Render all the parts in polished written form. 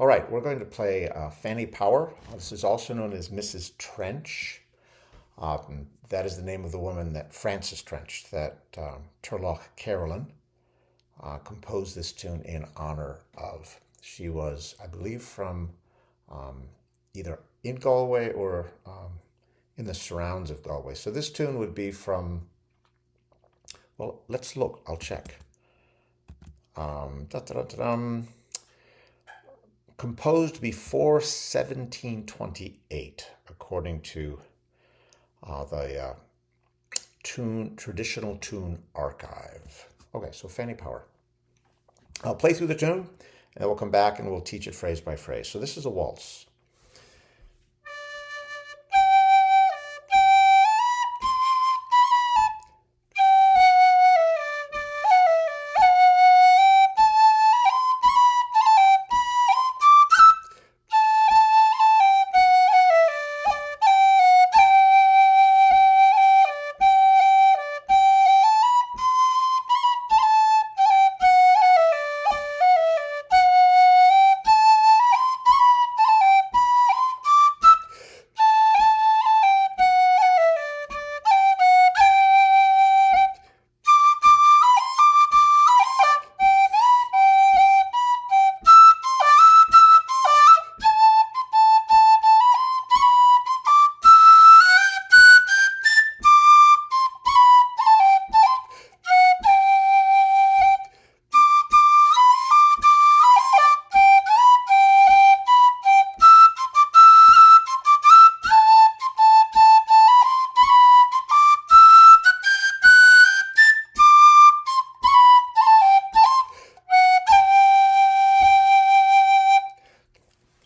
All right, we're going to play Fanny Power. This is also known as Mrs. Trench. That is the name of the woman that Frances Trench, that Turlough Carolyn, composed this tune in honor of. She was, I believe, from either in Galway or in the surrounds of Galway. So this tune would be from, well, let's look. I'll check. Composed before 1728, according to the Traditional Tune Archive. Okay, so Fanny Power. I'll play through the tune, and then we'll come back and we'll teach it phrase by phrase. So this is a waltz.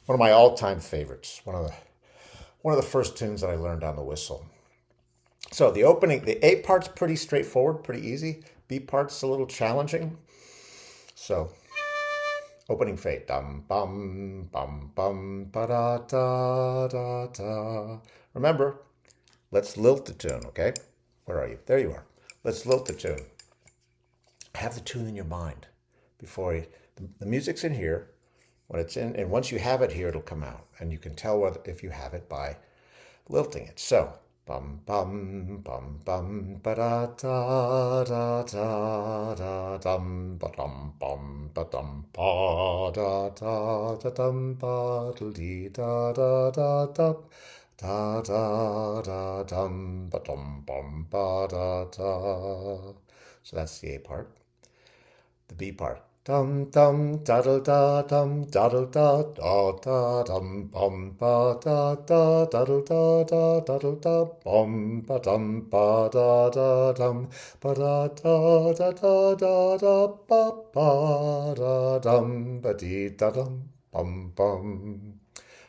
One of my all-time favorites. One of the first tunes that I learned on the whistle. So the opening, the A part's pretty straightforward, pretty easy. B part's a little challenging. So opening fade. Dum bum bum bum ba da da da da. Remember, let's lilt the tune, okay? Where are you? There you are. Let's lilt the tune. Have the tune in your mind before you. The music's in here. When it's in, and once you have it here, it'll come out, and you can tell if you have it by lilting it. So, bum bum bum bum ba da da da da da dum ba dum bum ba dum ba da da da dum ba dee da da da da da da dum ba dum bum ba da da. So that's the A part. The B part. Dum dum daddle da dum daddle da da da dum bum ba da da daddle da da daddle da bum ba dum ba da da dum ba da da da da da da ba ba da dum ba dee da dum bum bum.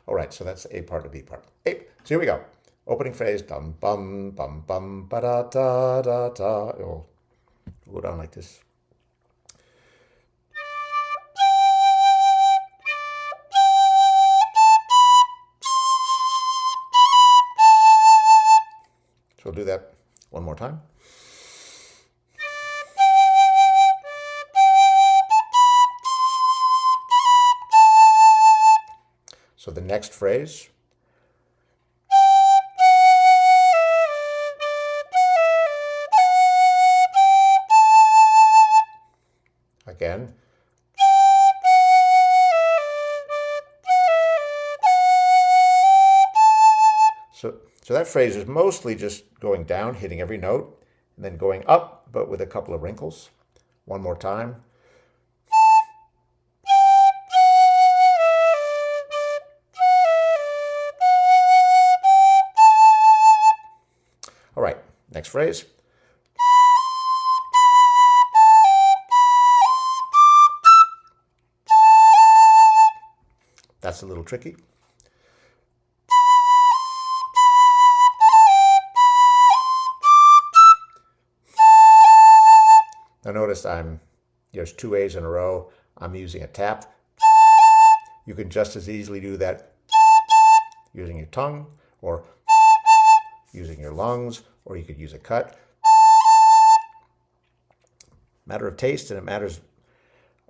All right, so that's the A part of B part. A. So here we go. Opening phrase. Dum bum bum bum ba da da da da. Oh, we'll go down like this. So we'll do that one more time. So the next phrase. Again. So that phrase is mostly just going down, hitting every note, and then going up, but with a couple of wrinkles. One more time. All right, next phrase. That's a little tricky. Now notice there's two A's in a row. I'm using a tap. You can just as easily do that using your tongue or using your lungs, or you could use a cut. Matter of taste, and it matters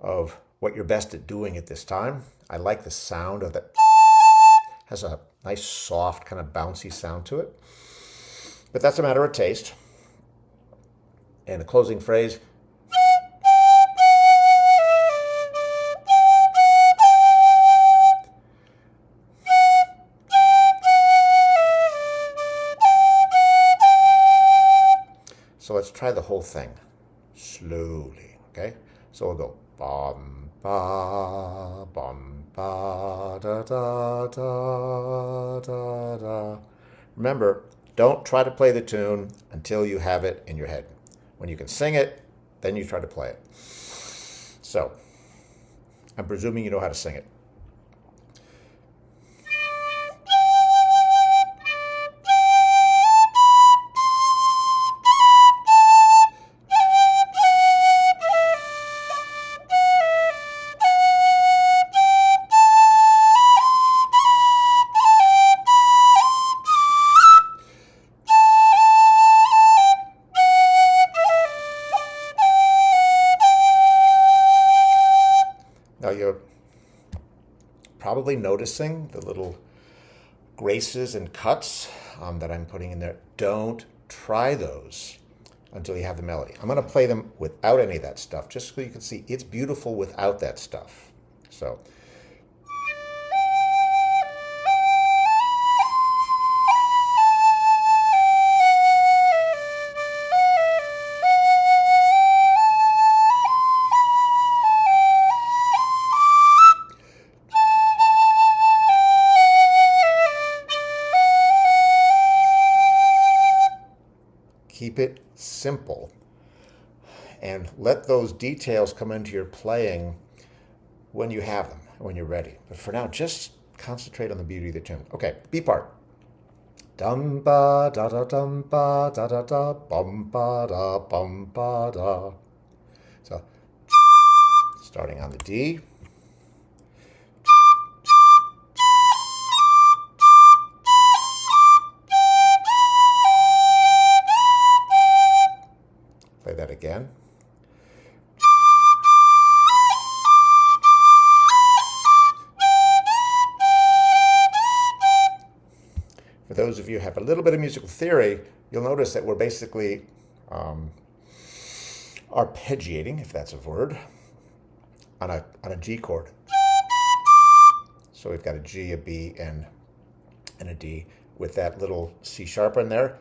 of what you're best at doing at this time. I like the sound of that. Has a nice, soft, kind of bouncy sound to it. But that's a matter of taste. And the closing phrase, so let's try the whole thing slowly, okay? So we'll go bum ba da da da da da. Remember, don't try to play the tune until you have it in your head. When you can sing it, then you try to play it. So, I'm presuming you know how to sing it. Now you're probably noticing the little graces and cuts that I'm putting in there. Don't try those until you have the melody. I'm going to play them without any of that stuff, just so you can see it's beautiful without that stuff. So. Keep it simple and let those details come into your playing when you have them, when you're ready. But for now, just concentrate on the beauty of the tune. Okay, B part. Dum ba da da dum ba da da da bum ba da. So starting on the D. Play that again. For those of you who have a little bit of musical theory, you'll notice that we're basically arpeggiating, if that's a word, on a G chord. So we've got a G, a B, and a D with that little C sharp in there.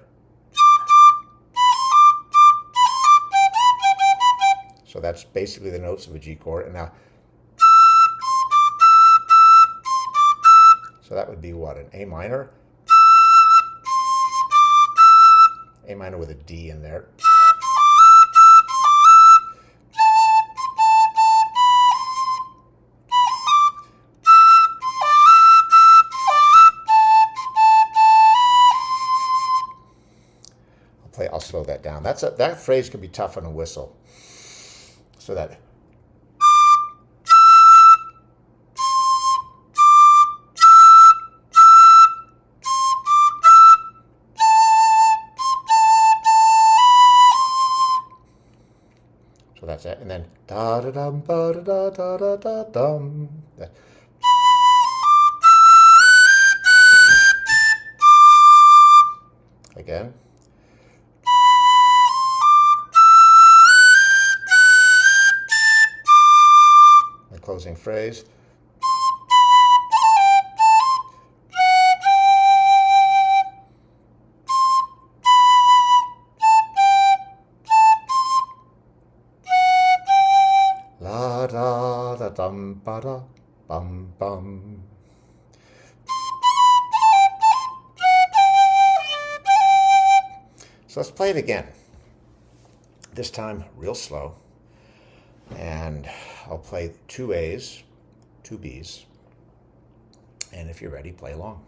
So that's basically the notes of a G chord. And now, so that would be what, an A minor? A minor with a D in there. I'll slow that down. That phrase could be tough on a whistle. So that. So that's it. And then da da dum ba da da da da dum. Again. The closing phrase. La da da dum ba da bum bum. So let's play it again. This time real slow. And I'll play 2 A's, 2 B's. And if you're ready, play along.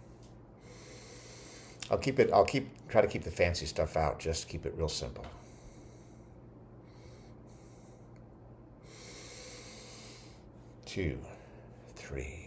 I'll try to keep the fancy stuff out, just keep it real simple. Two, three.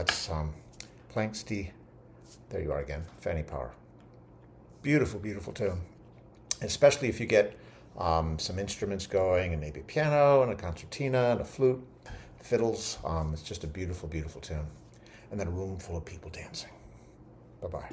that's Planck's D. There you are again, Fanny Power. Beautiful, beautiful tune. Especially if you get some instruments going, and maybe a piano and a concertina and a flute, fiddles. It's just a beautiful, beautiful tune. And then a room full of people dancing. Bye-bye.